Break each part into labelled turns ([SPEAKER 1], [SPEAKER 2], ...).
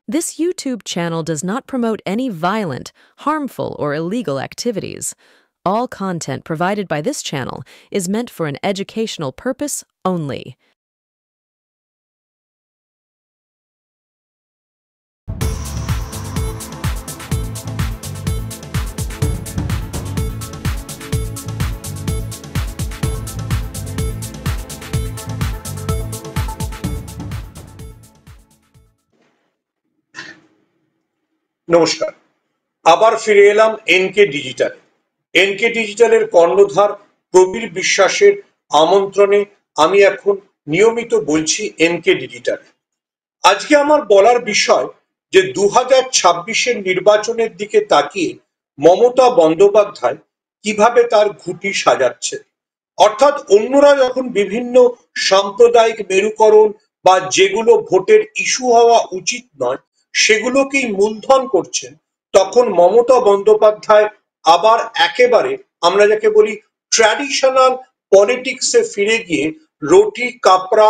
[SPEAKER 1] This YouTube channel does not promote any violent, harmful, or illegal activities. All content provided by this channel is meant for an educational purpose only.
[SPEAKER 2] নমস্কার, আবার ফিরে এলাম NK digital. NK ডিজিটালের কর্ণধার প্রবীর বিশ্বাসের আমন্ত্রণে আমি এখন নিয়মিত বলছি এনকে ডিজিটাল। আজকে আমার বলার বিষয় যে 2026-এর নির্বাচনের দিকে তাকিয়ে মমতা বন্দ্যোপাধ্যায় কিভাবে তার ঘুঁটি সাজাচ্ছে। অর্থাৎ অন্যরা যখন বিভিন্ন সাম্প্রদায়িক মেরুকরণ বা যেগুলো ভোটের ইস্যু হওয়া উচিত নয় সেগুলোকেই মূলধন করছেন, তখন মমতা বন্দ্যোপাধ্যায় আবার একেবারে আমরা যাকে বলি ট্র্যাডিশনাল পলিটিক্সে ফিরে গিয়ে রুটি কাপড়া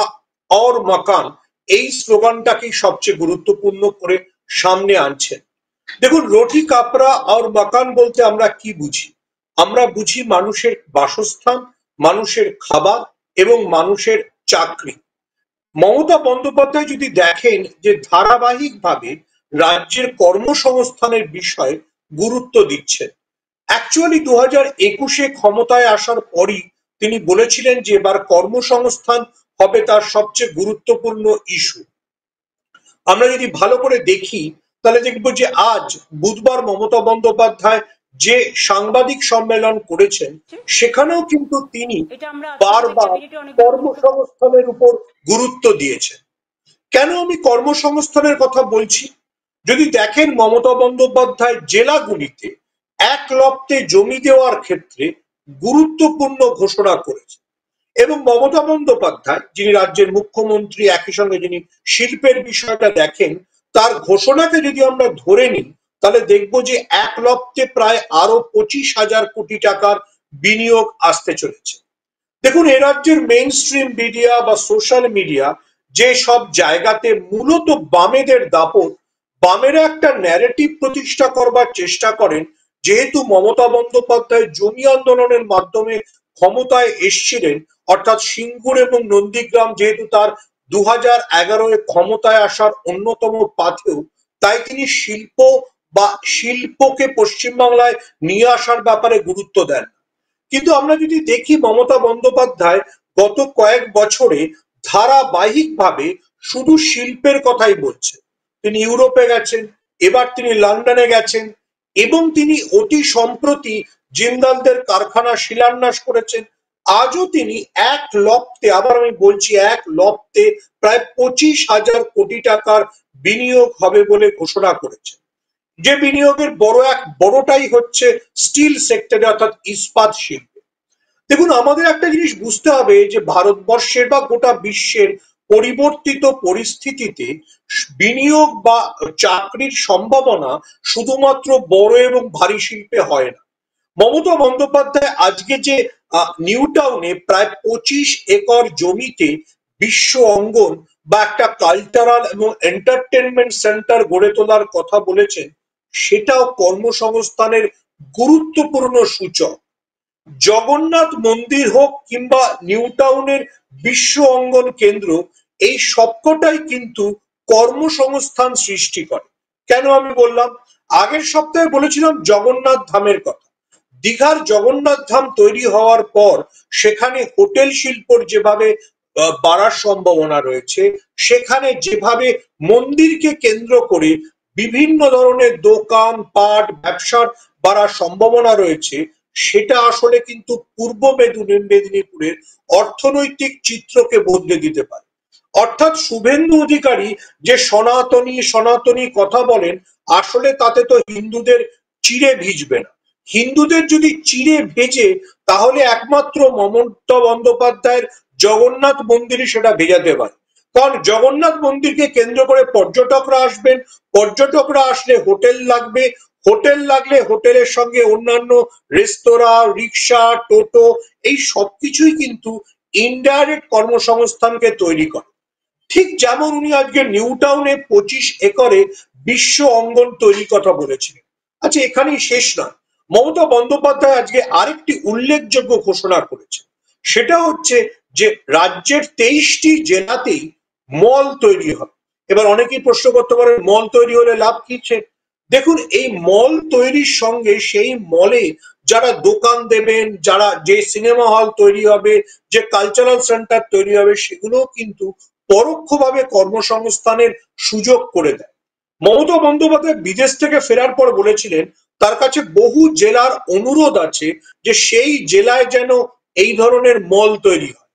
[SPEAKER 2] और মকান এই স্লোগানটাকেই সবচেয়ে গুরুত্বপূর্ণ করে সামনে আনছেন। দেখুন, রুটি কাপড়া और মকান বলতে আমরা কি বুঝি? আমরা বুঝি মানুষের বাসস্থান, মানুষের খাবার এবং মানুষের চাকরি। মমতা বন্দ্যোপাধ্যায় যদি দেখেন যে ধারাবাহিকভাবে রাজ্যের কর্মসংস্থানের বিষয়ে গুরুত্ব দিচ্ছেন। অ্যাকচুয়ালি 2021-এ ক্ষমতায় আসার পরই তিনি বলেছিলেন যে এবার কর্মসংস্থান হবে তার সবচেয়ে গুরুত্বপূর্ণ ইস্যু। আমরা যদি ভালো করে দেখি তাহলে দেখবো যে আজ বুধবার মমতা বন্দ্যোপাধ্যায় যে সাংবাদিক সম্মেলন করেছেন সেখানেও কিন্তু তিনি বারবার কর্মসংস্থানের উপর গুরুত্ব দিয়েছেন। কেন আমি কর্মসংস্থানের কথা বলছি? যদি দেখেন মমতা বন্দ্যোপাধ্যায় জেলাগুলিতে এক লপ্তে জমি দেওয়ার ক্ষেত্রে গুরুত্বপূর্ণ ঘোষণা করেছে এবং মমতা বন্দ্যোপাধ্যায় যিনি রাজ্যের মুখ্যমন্ত্রী, একই সঙ্গে যিনি শিল্পের বিষয়টা দেখেন, তার ঘোষণাকে যদি আমরা ধরে নিই তাহলে দেখবো যে এক লপ্তে প্রায় আরো 25,000 কোটি টাকার বিনিয়োগ আসতে চলেছে। দেখুন, এ রাজ্যের মেইন স্ট্রিম মিডিয়া বা সোশ্যাল মিডিয়া যে সব জায়গাতে মূলত বামেদের দাপট, বামেরা একটা ন্যারেটিভ প্রতিষ্ঠা করবার চেষ্টা করেন যেহেতু মমতা বন্দ্যোপাধ্যায় জমি আন্দোলনের মাধ্যমে ক্ষমতায় এসছিলেন, অর্থাৎ সিঙ্গুর এবং নন্দীগ্রাম যেহেতু তার 2011-এ ক্ষমতায় আসার অন্যতম পাথেয়, তাই তিনি শিল্পকে পশ্চিমবাংলায় নিয়ে আসার ব্যাপারে গুরুত্ব দেন। কিন্তু আমরা যদি দেখি মমতা বন্দ্যোপাধ্যায় গত কয়েক বছরে ধারাবাহিকভাবে শুধু শিল্পের কথাই বলছেন। তিনি ইউরোপে গেছেন, এবার তিনি লন্ডনে গেছেন এবং তিনি অতি সম্প্রতি জিন্দালদের কারখানা শিলান্যাস করেছেন। আজও তিনি এক লপ্তে, আবার আমি বলছি এক লপ্তে প্রায় 25,000 কোটি টাকার বিনিয়োগ হবে বলে ঘোষণা করেছেন। যে বিনিয়োগের বড়টাই হচ্ছে স্টিল সেক্টরে, অর্থাৎ ইস্পাত শিল্পে। দেখুন, আমাদের একটা জিনিস বুঝতে হবে যে ভারতবর্ষের বা গোটা বিশ্বের পরিবর্তিত পরিস্থিতিতে বিনিয়োগ বা চাকরির সম্ভাবনা শুধুমাত্র বড় এবং ভারী শিল্পে হয় না। মমতা বন্দ্যোপাধ্যায় আজকে যে নিউ টাউনে প্রায় 25 একর জমিতে বিশ্ব অঙ্গন বা একটা কালচারাল এবং এন্টারটেনমেন্ট সেন্টার গড়ে তোলার কথা বলেছেন, সেটাও কর্মসংস্থানের গুরুত্বপূর্ণ সূচক। জগন্নাথ মন্দির হোক কিংবা নিউ টাউনের বিশ্ব অঙ্গন কেন্দ্র, এই সবকটাই কিন্তু কর্মসংস্থান সৃষ্টি করে। কেন আমি বললাম? আগের সপ্তাহে বলেছিলাম জগন্নাথ ধামের কথা। দীঘার জগন্নাথ ধাম তৈরি হওয়ার পর সেখানে হোটেল শিল্পর যেভাবে বাড়ার সম্ভাবনা রয়েছে, সেখানে যেভাবে মন্দিরকে কেন্দ্র করে বিভিন্ন ধরনের দোকান পাট ব্যবসার বাড়ার সম্ভাবনা রয়েছে, সেটা আসলে কিন্তু পূর্ব মেদিনীপুরের অর্থনৈতিক চিত্রকে বদলে দিতে পারে। অর্থাৎ শুভেন্দু অধিকারী যে সনাতনী সনাতনী কথা বলেন, আসলে তাতে তো হিন্দুদের চিড়ে ভিজবে না। হিন্দুদের যদি চিড়ে ভেজে তাহলে একমাত্র মমতা বন্দ্যোপাধ্যায়ের জগন্নাথ মন্দিরে সেটা ভেজাতে পারে। কারণ জগন্নাথ মন্দিরকে কেন্দ্র করে পর্যটকরা আসবেন, পর্যটকরা আসলে হোটেল লাগবে, হোটেল লাগলে হোটেলের সঙ্গে অন্যান্য রেস্তোরাঁ, রিক্সা, টোটো এই সবকিছুই কিন্তু ইনডাইরেক্ট কর্মসংস্থানকে তৈরি করে। ঠিক যেমন উনি আজকে নিউ টাউনে 25 একরে বিশ্ব অঙ্গন তৈরির কথা বলেছিলেন। আচ্ছা, এখানেই শেষ নয়, মমতা বন্দ্যোপাধ্যায় আজকে আরেকটি উল্লেখযোগ্য ঘোষণা করেছে। সেটা হচ্ছে যে রাজ্যের 23টি জেলাতেই মল তৈরি হবে। এবার অনেকেই প্রশ্ন করতে পারে, মল তৈরি হলে লাভ কি? দেখুন, এই মল তৈরির সঙ্গে সেই মলে যারা দোকান দেবেন, যারা যে সিনেমা হল তৈরি হবে, যে কালচারাল সেন্টার তৈরি হবে, সেগুলো কিন্তু পরোক্ষভাবে কর্মসংস্থানের সুযোগ করে দেয়। মমতা বন্দ্যোপাধ্যায় বিদেশ থেকে ফেরার পর বলেছিলেন তার কাছে বহু জেলার অনুরোধ আছে যে সেই জেলায় যেন এই ধরনের মল তৈরি হয়।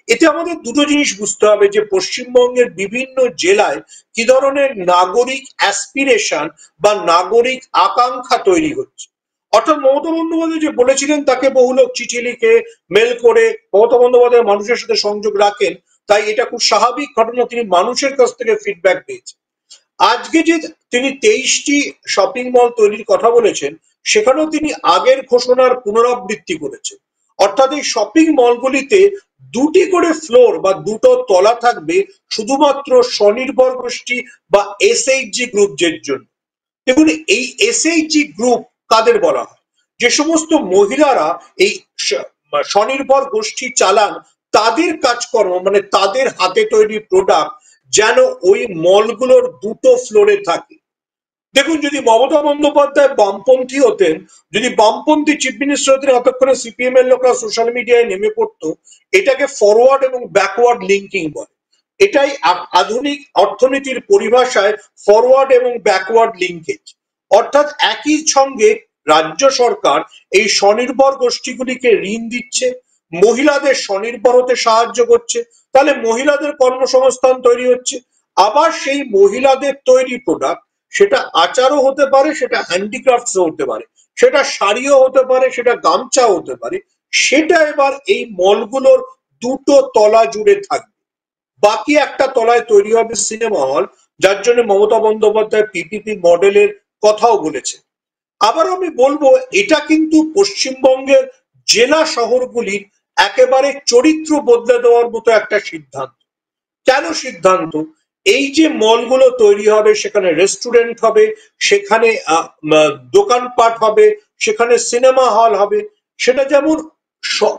[SPEAKER 2] এতে আমাদের দুটো জিনিস বুঝতে হবে, যে পশ্চিমবঙ্গের বিভিন্ন জেলায় কি ধরনের নাগরিক অ্যাসপিরেশন বা নাগরিক আকাঙ্ক্ষা তৈরি হচ্ছে। অর্থাৎ মমতা বন্দ্যোপাধ্যায় যে বলেছিলেন তাকে বহু লোক চিঠি লিখে, মেল করে মমতা বন্দ্যোপাধ্যায় মানুষের সাথে সংযোগ রাখেন, তাই এটা খুব স্বাভাবিক ঘটনা, তিনি মানুষের কাছ থেকে ফিডব্যাক পেয়েছেন। আজকে যে তিনি 23টি শপিং মল তৈরির কথা বলেছেন, সেখানেও তিনি আগের ঘোষণার পুনরাবৃত্তি করেছেন। অর্থাৎ এই শপিং মলগুলিতে 2টি করে ফ্লোর বা 2টো তলা থাকবে শুধুমাত্র স্বনির্ভর গোষ্ঠী বা এসএইচজি গ্রুপদের জন্য। দেখুন, এই এসএইচজি গ্রুপ কাদের বলা হয়? যে সমস্ত মহিলারা এই স্বনির্ভর গোষ্ঠী চালান, তাদের কাজকর্ম মানে তাদের হাতে তৈরি প্রোডাক্ট যেন ওই মলগুলোর 2টো ফ্লোরে থাকে। দেখুন, যদি মমতা বন্দ্যোপাধ্যায় বামপন্থী হতেন, যদি বামপন্থী চিফ মিনিস্টার হতেন, এতক্ষণে সিপিএম এর লোকরা সোশ্যাল মিডিয়ায় নেমে পড়তো। এটাকে ফরওয়ার্ড এবং ব্যাকওয়ার্ড লিঙ্কিং বলে। এটাই আধুনিক অর্থনীতির পরিভাষায় ফরওয়ার্ড এবং ব্যাকওয়ার্ড লিঙ্কেজ। অর্থাৎ একই সঙ্গে রাজ্য সরকার এই স্বনির্ভর গোষ্ঠীগুলিকে ঋণ দিচ্ছে, মহিলাদের স্বনির্ভর হতে সাহায্য করছে, তাহলে মহিলাদের কর্মসংস্থান তৈরি হচ্ছে। আবার সেই মহিলাদের তৈরি প্রোডাক্ট, সেটা আচারও হতে পারে, সেটা হ্যান্ডিক্রাফটসও হতে পারে, সেটা শাড়িও হতে পারে, সেটা গামছাও হতে পারে, সেটা এবার এই মলগুলোর 2টো তলা জুড়ে থাকবে। বাকি একটা তলায় তৈরি হবে সিনেমা হল, যার জন্য মমতা বন্দ্যোপাধ্যায় পিপিপি মডেলের কথাও বলেছে। আবার আমি বলবো, এটা কিন্তু পশ্চিমবঙ্গের জেলা শহরগুলির একেবারে চরিত্র বদলে দেওয়ার মতো একটা সিদ্ধান্ত। কেন সিদ্ধান্ত? এই যে মলগুলো তৈরি হবে, সেখানে রেস্টুরেন্ট হবে, সেখানে দোকানপাট হবে, সেখানে সিনেমা হল হবে। সেটা যেমন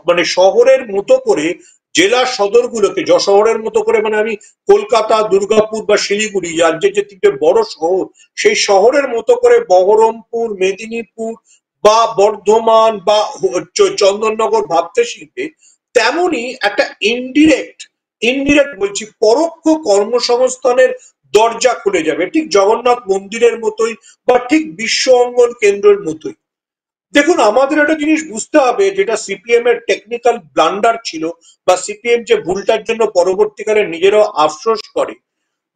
[SPEAKER 2] মানে শহরের মতো করে জেলা সদরগুলোকে, শহরের মতো করে, মানে আমি কলকাতা, দুর্গাপুর বা শিলিগুড়ি, রাজ্যের যে 3টে বড় শহর, সেই শহরের মতো করে বহরমপুর, মেদিনীপুর বা বর্ধমান বা চন্দননগর ভাবতে শিখবে। তেমনি একটা ইনডিরেক্ট বলছি, পরোক্ষ কর্মসংস্থানের দরজা খুলে যাবে, ঠিক জগন্নাথ মন্দিরের মতোই বা ঠিক বিশ্ব অঙ্গন কেন্দ্রের মতোই। দেখুন, আমাদের একটা জিনিস বুঝতে হবে, যেটা সিপিএম এর টেকনিক্যাল ব্লান্ডার ছিল, বা সিপিএম যে ভুলটার জন্য পরবর্তীকালে নিজেরাও আফসোস করে,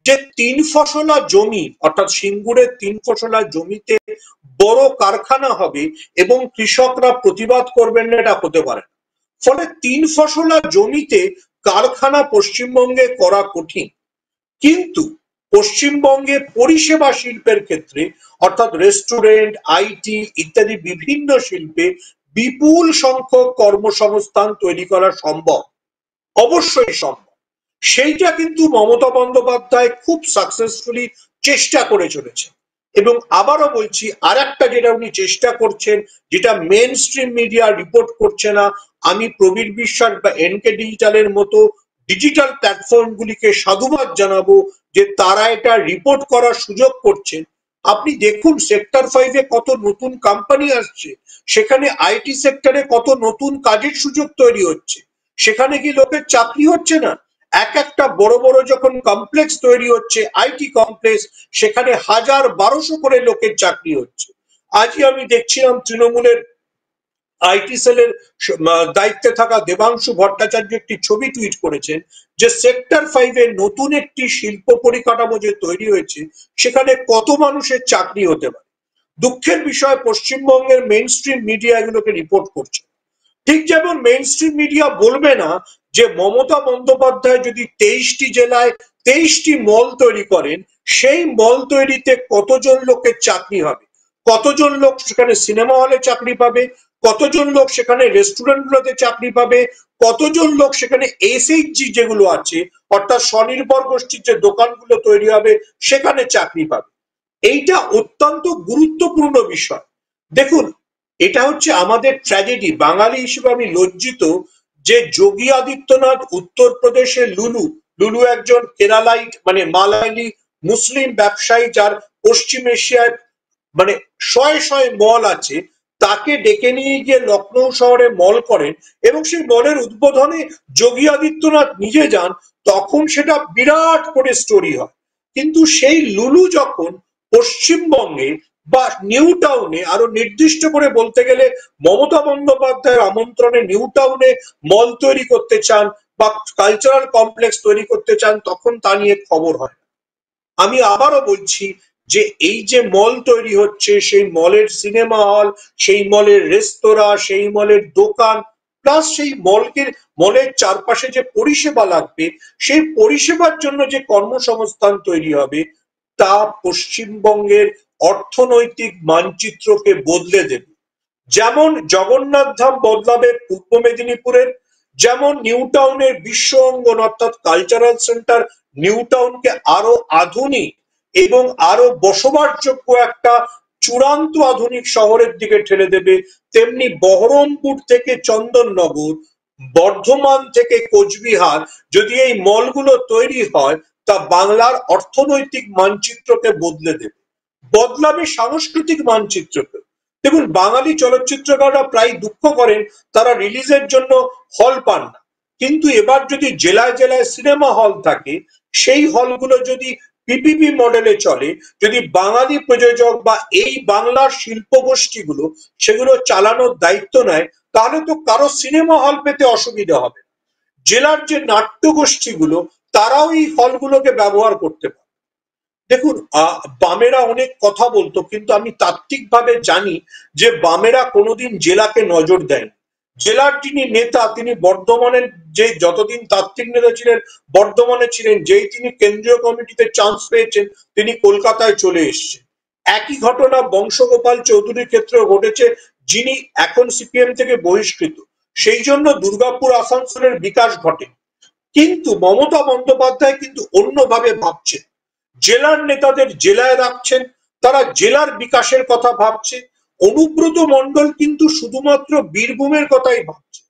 [SPEAKER 2] যে 3 ফসলা জমি, অর্থাৎ সিঙ্গুরের 3 ফসলা জমিতে বড় কারখানা হবে এবং কৃষকরা প্রতিবাদ করবেন না, এটা হতে পারে। ফলে 3 ফসলা জমিতে কারখানা পশ্চিমবঙ্গে করা কঠিন। কিন্তু পশ্চিমবঙ্গে পরিষেবা শিল্পের ক্ষেত্রে, অর্থাৎ রেস্টুরেন্ট, আইটি ইত্যাদি বিভিন্ন শিল্পে বিপুল সংখ্যক কর্মসংস্থান তৈরি করা সম্ভব, অবশ্যই সম্ভব। সেইটা কিন্তু মমতা বন্দ্যোপাধ্যায় খুব সাকসেসফুলি চেষ্টা করে চলেছে। এবং আবারও বলছি, আর একটা যেটা উনি চেষ্টা করছেন, যেটা মেন স্ট্রিম মিডিয়া রিপোর্ট করছে না, আমি প্রবীর বিশ্বাস বা এনকে ডিজিটালের মতো ডিজিটাল প্ল্যাটফর্ম গুলিকে সাধুবাদ জানাবো যে তারা এটা রিপোর্ট করার সুযোগ করছেন। আপনি দেখুন, সেক্টর 5-এ কত নতুন কোম্পানি আসছে, সেখানে আইটি সেক্টরে কত নতুন কাজের সুযোগ তৈরি হচ্ছে। সেখানে কি লোকের চাকরি হচ্ছে না? এক একটা বড় বড় যখন কমপ্লেক্স তৈরি হচ্ছে, আইটি কমপ্লেক্স, সেখানে 1000-1200 করে লোকের চাকরি হচ্ছে। আজই আমি দেখছিলাম তৃণমূলের আইটি সেলের দায়িত্বে থাকা দেবাংশু ভট্টাচার্য একটি ছবি টুইট করেছেন, যে সেক্টর 5-এ নতুন একটি শিল্প পরিকাঠামো যে তৈরি হয়েছে, সেখানে কত মানুষের চাকরি হতে পারে। দুঃখের বিষয়, পশ্চিমবঙ্গের মেইন স্ট্রিম মিডিয়া এগুলোকে রিপোর্ট করছে। ঠিক যেমন মেইন স্ট্রিম মিডিয়া বলবে না যে মমতা বন্দ্যোপাধ্যায় যদি 23টি জেলায় 23টি মল তৈরি করেন, সেই মল তৈরিতে কতজন লোকের চাকরি হবে, কতজন লোক সেখানে সিনেমা হলে চাকরি পাবে, কতজন লোক সেখানে রেস্টুরেন্টগুলোতে চাকরি পাবে, কতজন লোক সেখানে এসএইচজি যেগুলো আছে অর্থাৎ স্বনির্ভর গোষ্ঠীর যে দোকানগুলো তৈরি হবে সেখানে চাকরি পাবে। এইটা অত্যন্ত গুরুত্বপূর্ণ বিষয়। দেখুন, এটা হচ্ছে আমাদের ট্র্যাজেডি। বাঙালি হিসেবে আমি লজ্জিত যে যোগী আদিত্যনাথ উত্তরপ্রদেশের লুলু একজন কেরালাইট মানে মালায়ালি মুসলিম ব্যবসায়ী, যার পশ্চিম এশিয়ায় মানে শয়ে শয়ে মল আছে, তাকে ডেকে নিয়ে গিয়ে লখনৌ শহরে মল করেন এবং সেই মলের উদ্বোধনে যোগী আদিত্যনাথ নিজে যান, তখন সেটা বিরাট করে স্টোরি হয়। কিন্তু সেই লুলু যখন পশ্চিমবঙ্গে বা নিউ টাউনে, আরো নির্দিষ্ট করে বলতে গেলে মমতা বন্দ্যোপাধ্যায়ের আমন্ত্রণে নিউ টাউনে মল তৈরি করতে চান বা কালচারাল কমপ্লেক্স তৈরি করতে চান, তখন তা নিয়ে খবর হয়। আমি আবারও বলছি যে এই যে মল তৈরি হচ্ছে, সেই মলের সিনেমা হল, সেই মলের রেস্তোরাঁ, সেই মলের দোকান, প্লাস সেই মলের চারপাশে যে পরিষেবা লাগবে, সেই পরিষেবার জন্য যে কর্মসংস্থান তৈরি হবে, তা পশ্চিমবঙ্গের অর্থনৈতিক মানচিত্রকে বদলে দেবে। যেমন জগন্নাথ ধাম বদলাবে পূর্ব মেদিনীপুরের, যেমন নিউ টাউনের বিশ্ব অঙ্গন অর্থাৎ কালচারাল সেন্টার নিউ টাউনকে আরো আধুনিক এবং আরো বসবাসযোগ্য একটা চূড়ান্ত আধুনিক শহরের দিকে ঠেলে দেবে, তেমনি বহরমপুর থেকে চন্দননগর, বর্ধমান থেকে কোচবিহার যদি এই মলগুলো তৈরি হয়, তা বাংলার অর্থনৈতিক মানচিত্রকে বদলে দেবে, বদলাবে সাংস্কৃতিক মানচিত্রকে। দেখুন, বাঙালি চলচ্চিত্রকাররা প্রায় দুঃখ করেন তারা রিলিজের জন্য হল পান না, কিন্তু এবার যদি জেলায় জেলায় সিনেমা হল থাকে, সেই হলগুলো যদি পিপিপি মডেলে চলে, যদি বাঙালি প্রযোজক বা এই বাংলার শিল্প গোষ্ঠীগুলো সেগুলো চালানোর দায়িত্ব নেয়, তাহলে তো কারো সিনেমা হল পেতে অসুবিধা হবে। জেলার যে নাট্য গোষ্ঠীগুলো তারাও এই হলগুলোকে ব্যবহার করতে পারে। দেখুন, বামেরা অনেক কথা বলতো, কিন্তু আমি তাত্ত্বিকভাবে জানি যে বামেরা কোনোদিন জেলাকে নজর দেয়। জেলার যিনি নেতা, তিনি বর্ধমানের যে যতদিন তাত্ত্বিক নেতা ছিলেন বর্ধমানে ছিলেন, যেই তিনি কেন্দ্রীয় কমিটিতে চান্স পেয়েছেন তিনি কলকাতায় চলে এসেছেন। একই ঘটনা বংশগোপাল চৌধুরীর ক্ষেত্রেও ঘটেছে, যিনি এখন সিপিএম থেকে বহিষ্কৃত। সেই জন্য দুর্গাপুর আসানসোলের বিকাশ ঘটে। কিন্তু মমতা বন্দ্যোপাধ্যায় কিন্তু অন্যভাবে ভাবছেন। জেলার নেতাদের জেলায় রাখছেন, তারা জেলার বিকাশের কথা ভাবছে। অনুব্রত মণ্ডল কিন্তু শুধুমাত্র বীরভূমের কথাই ভাবছে,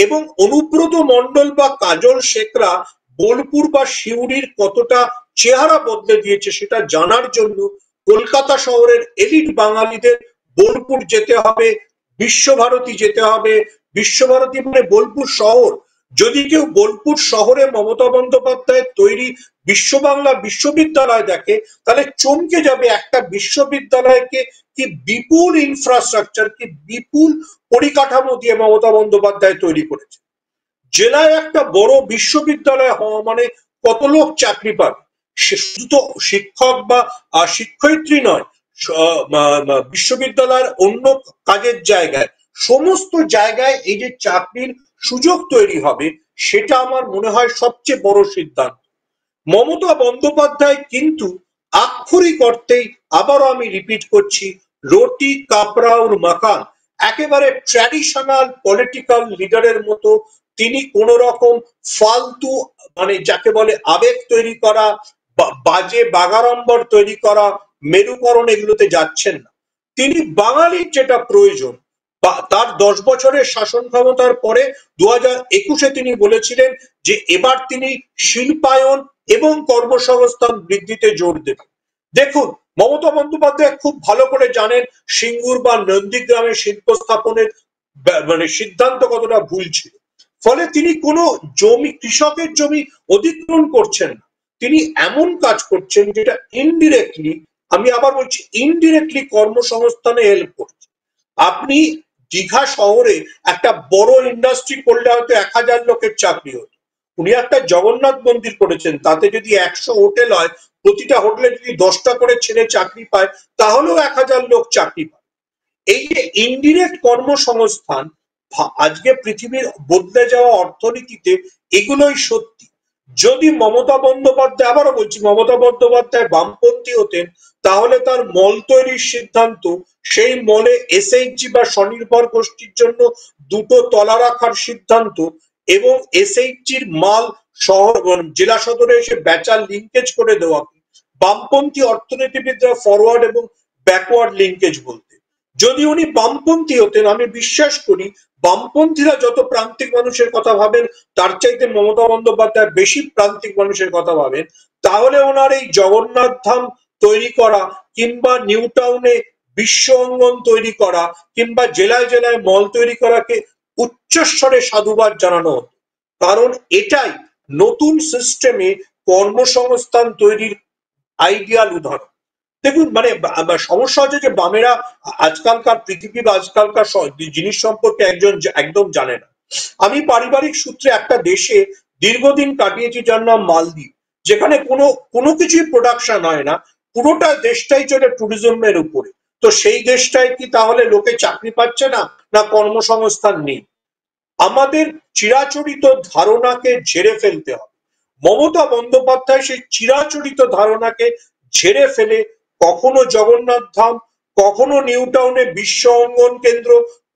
[SPEAKER 2] এবং অনুব্রত মণ্ডল বা কাজল শেখরা বোলপুর বা সিউড়ির কতটা চেহারা বদলে দিয়েছে সেটা জানার জন্য কলকাতা শহরের এলিট বাঙালিদের বোলপুর যেতে হবে, বিশ্বভারতী যেতে হবে। বিশ্বভারতী মানে বোলপুর শহর। যদি কেউ বোলপুর শহরে মমতা বন্দ্যোপাধ্যায়ের তৈরি বিশ্ব বাংলা বিশ্ববিদ্যালয় দেখে, তাহলে চমকে যাবে একটা বিশ্ববিদ্যালয়কে কি বিপুল ইনফ্রাস্ট্রাকচার, কি বিপুল পরিকাঠামো দিয়ে মমতা বন্দ্যোপাধ্যায় তৈরি করেছে। জেলায় একটা বড় বিশ্ববিদ্যালয় হওয়া মানে কত লোক চাকরি পাবে। শুধু তো শিক্ষক বা শিক্ষয়িত্রী নয়, বিশ্ববিদ্যালয়ের অন্য কাজের জায়গায়, সমস্ত জায়গায় এই যে চাকরির সুযোগ তৈরি হবে, সেটা আমার মনে হয় সবচেয়ে বড় সিদ্ধান্ত। মমতা বন্দ্যোপাধ্যায় কিন্তু আক্ষরিক অর্থেই, আবারও আমি রিপিট করছি, রুটি কাপড়া और মাকান, একেবারে ট্র্যাডিশনাল পলিটিক্যাল লিডারের মতো তিনি কোন রকম ফালতু মানে যাকে বলে আবেগ তৈরি করা, বাজে বাগাড়ম্বর তৈরি করা, মেরুকরণ, এগুলোতে যাচ্ছেন না। তিনি বাঙালির যেটা প্রয়োজন, তার 10 বছরের শাসন ক্ষমতার পরে 2021-এ তিনি বলেছিলেন যে এবার তিনি শিল্পায়ন এবং কর্মসংস্থান বৃদ্ধিতে জোর দেবেন। দেখুন, মমতা বন্দ্যোপাধ্যায় খুব ভালো করে জানেন সিঙ্গুর বা নন্দীগ্রামে শিল্প স্থাপনের মানে সিদ্ধান্ত কতটা ভুল ছিল। ফলে তিনি কোনো জমি, কৃষকের জমি অধিগ্রহণ করছেন না, তিনি এমন কাজ করছেন যেটা ইনডিরেক্টলি, আমি আবার বলছি ইনডিরেক্টলি কর্মসংস্থানে হেল্প করছে। আপনি দীঘা শহরে একটা বড় ইন্ডাস্ট্রি করলে হয়তো 1000 লোকের চাকরি হতো। উনি একটা জগন্নাথ মন্দির করেছেন, তাতে যদি 100 হোটেল হয়, প্রতিটা হোটেলে যদি 10টা করে ছেলে চাকরি পায়, তাহলেও 1000 লোক চাকরি পায়। এই যে ইনডিরেক্ট কর্মসংস্থান, আজকে পৃথিবীর বদলে যাওয়া অর্থনীতিতে এগুলোই সত্যি। যদি মমতা বন্দ্যোপাধ্যায়, আবারও বলছি, মমতা বন্দ্যোপাধ্যায় বামপন্থী হতেন, তাহলে তার মল তৈরির সিদ্ধান্ত, সেই মলে এসএইচজি বা স্বনির্ভর গোষ্ঠীর জন্য দুটো তলা রাখার সিদ্ধান্ত এবং এসএইচজির মাল শহর জেলা সদরে এসে বেচার লিঙ্কেজ করে দেওয়া, বামপন্থী অর্থনীতিবিদরা ফরওয়ার্ড এবং ব্যাকওয়ার্ড লিঙ্কেজ বলতে। যদি উনি বামপন্থী হতেন, আমি বিশ্বাস করি বামপন্থীরা যত প্রান্তিক মানুষের কথা ভাবেন তার চাইতে মমতা বন্দ্যোপাধ্যায় বেশি প্রান্তিক মানুষের কথা ভাবেন, তাহলে ওনার এই জগন্নাথ ধাম তৈরি করা কিংবা নিউ টাউনে বিশ্ব অঙ্গন তৈরি করা কিংবা জেলায় জেলায় মল তৈরি করাকে উচ্চস্বরে সাধুবাদ জানানো হতো। কারণ এটাই নতুন সিস্টেমে কর্মসংস্থান তৈরির আইডিয়াল উদাহরণ। দেখুন, মানে সমস্যা হচ্ছে যে বামেরা আজকালকার পৃথিবী বা আজকালকার জিনিস সম্পর্কে একদম জানে না। আমি পারিবারিক সূত্রে একটা দেশে দীর্ঘদিন কাটিয়েছি যার নাম মালদ্বীপ, যেখানে কোনো কিছুই প্রোডাকশন হয় না, পুরোটা দেশটাই চলে ট্যুরিজমের উপরে। তো সেই দেশটায় কি তাহলে লোকে চাকরি পাচ্ছে না, না কর্মসংস্থান নেই? আমাদের চিরাচরিত ধারণাকে ঝেড়ে ফেলতে হবে। মমতা বন্দ্যোপাধ্যায় সেই চিরাচরিত ধারণাকে ঝেড়ে ফেলে কখনো জগন্নাথ ধাম, কখনো নিউ টাউনে বিশ্ব অঙ্গন কেন্দ্র,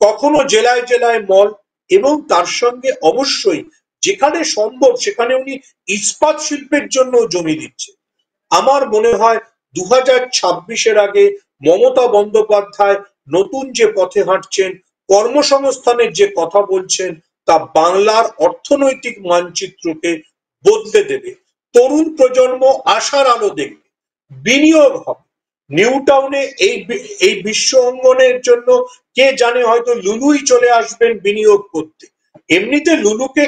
[SPEAKER 2] কখনো জেলায় জেলায় মল, এবং তার সঙ্গে অবশ্যই যেখানে সম্ভব সেখানে উনি ইস্পাত শিল্পের জন্য জমি দিচ্ছে। আমার মনে হয় 2026-এর আগে মমতা বন্দ্যোপাধ্যায় নতুন যে পথে হাঁটছেন, কর্মসংস্থানের যে কথা বলছেন, তা বাংলার অর্থনৈতিক মানচিত্রকে বদলে দেবে। তরুণ প্রজন্ম আশার আলো দেখবে, বিনিয়োগ হবে। নিউ টাউনে এই বিশ্ব অঙ্গনের জন্য কে জানে হয়তো লুলুই চলে আসবেন বিনিয়োগ করতে। এমনিতে লুলুকে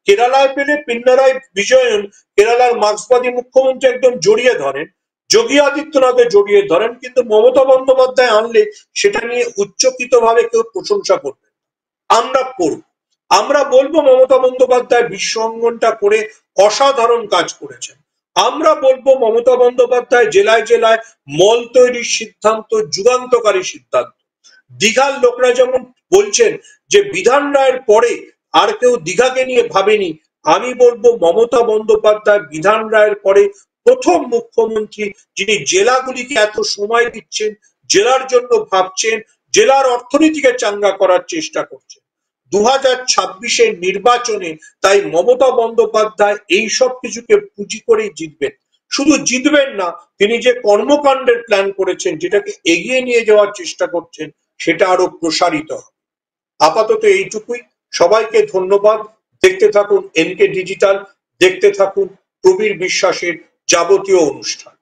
[SPEAKER 2] কেরালায় পেলে পিনারাই বিজয়ন, কেরালার মার্ক্সবাদী মুখ্যমন্ত্রী, একদম জড়িয়ে ধরেন, যোগী আদিত্যনাথে জড়িয়ে ধরেন, কিন্তু মমতা বন্দ্যোপাধ্যায় আনলে সেটা নিয়ে উচ্চকিত ভাবে কেউ প্রশংসা করবে। আমরা করব, আমরা বলবো মমতা বন্দ্যোপাধ্যায় বিশ্ব অঙ্গনটা করে অসাধারণ কাজ করেছেন। আমরা বলবো মমতা বন্দ্যোপাধ্যায় জেলায় জেলায় মল তৈরির সিদ্ধান্ত যুগান্তকারী সিদ্ধান্ত। দীঘার লোকরা যেমন বলছেন যে বিধান রায়ের পরে আর কেউ দীঘাকে নিয়ে ভাবেনি, আমি বলবো মমতা বন্দ্যোপাধ্যায় বিধান রায়ের পরে প্রথম মুখ্যমন্ত্রী যিনি জেলাগুলিকে এত সময় দিচ্ছেন, জেলার জন্য ভাবছেন, জেলার অর্থনীতিকে চাঙ্গা করার চেষ্টা করছেন। 2026-এর নির্বাচনে তাই মমতা বন্দ্যোপাধ্যায় এই সব কিছুকে পুঁজি করেই জিতবেন। শুধু জিতবেন না, তিনি যে কর্মকাণ্ডের প্ল্যান করেছেন, যেটাকে এগিয়ে নিয়ে যাওয়ার চেষ্টা করছেন, সেটা আরো প্রসারিত হবে। আপাতত এইটুকুই। সবাইকে ধন্যবাদ। দেখতে থাকুন এনকে ডিজিটাল, দেখতে থাকুন প্রবীর বিশ্বাসের যাবতীয় অনুষ্ঠান।